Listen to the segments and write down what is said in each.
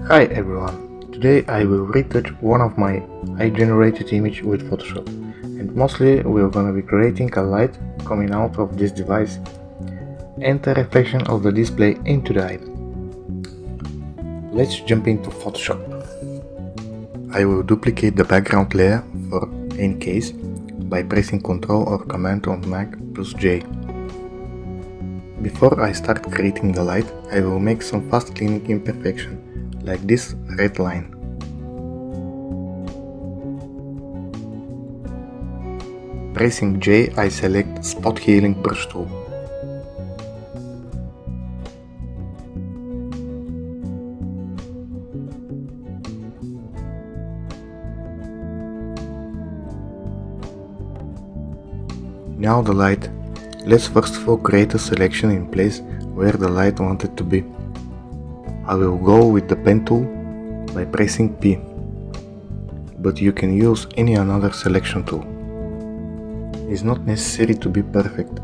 Hi everyone, today I will retouch one of my AI-generated image with Photoshop, and mostly we're gonna be creating a light coming out of this device and a reflection of the display into the eye. Let's jump into Photoshop. I will duplicate the background layer for any case by pressing Ctrl or Command on Mac plus J. Before I start creating the light, I will make some fast cleaning imperfection, like this red line. Pressing J, I select Spot Healing Brush Tool. Now the light. Let's first of all create a selection in place where the light wanted to be. I will go with the pen tool by pressing P, but you can use any another selection tool. It's not necessary to be perfect,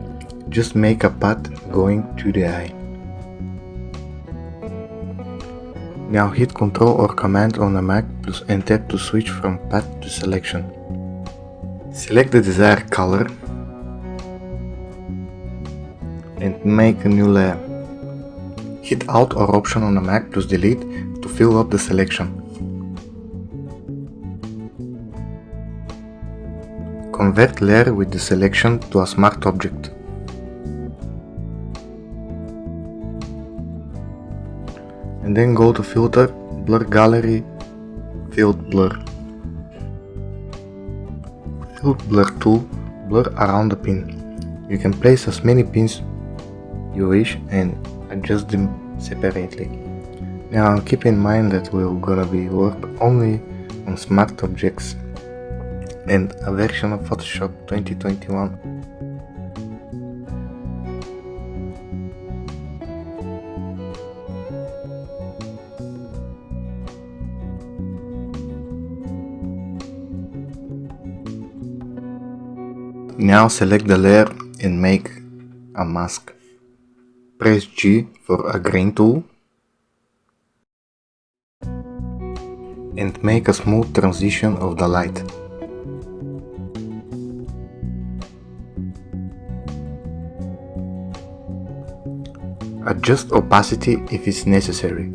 just make a path going to the eye. Now hit Ctrl or Command on the Mac plus Enter to switch from path to selection. Select the desired color and make a new layer. Hit Alt or Option on the Mac plus Delete to fill up the selection. Convert layer with the selection to a smart object. And then go to Filter, Blur Gallery, Field Blur. Field Blur tool, blur around the pin. You can place as many pins you wish and adjust them separately. Now keep in mind that we're gonna be work only on smart objects and a version of Photoshop 2021. Now select the layer and make a mask. Press G for a grain tool and make a smooth transition of the light. Adjust opacity if it's necessary.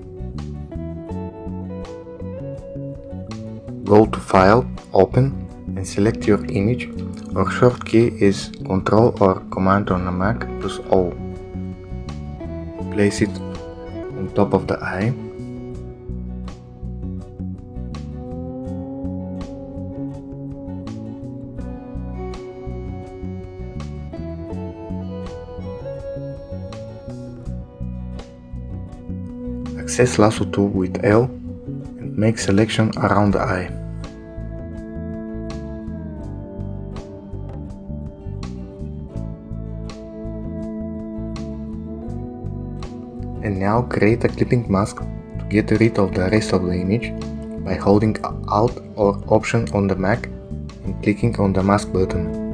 Go to File, Open and select your image. Our short key is Ctrl or Command on the Mac plus O. Place it on top of the eye. Access lasso tool with L and make selection around the eye. And now create a clipping mask to get rid of the rest of the image by holding Alt or Option on the Mac and clicking on the mask button.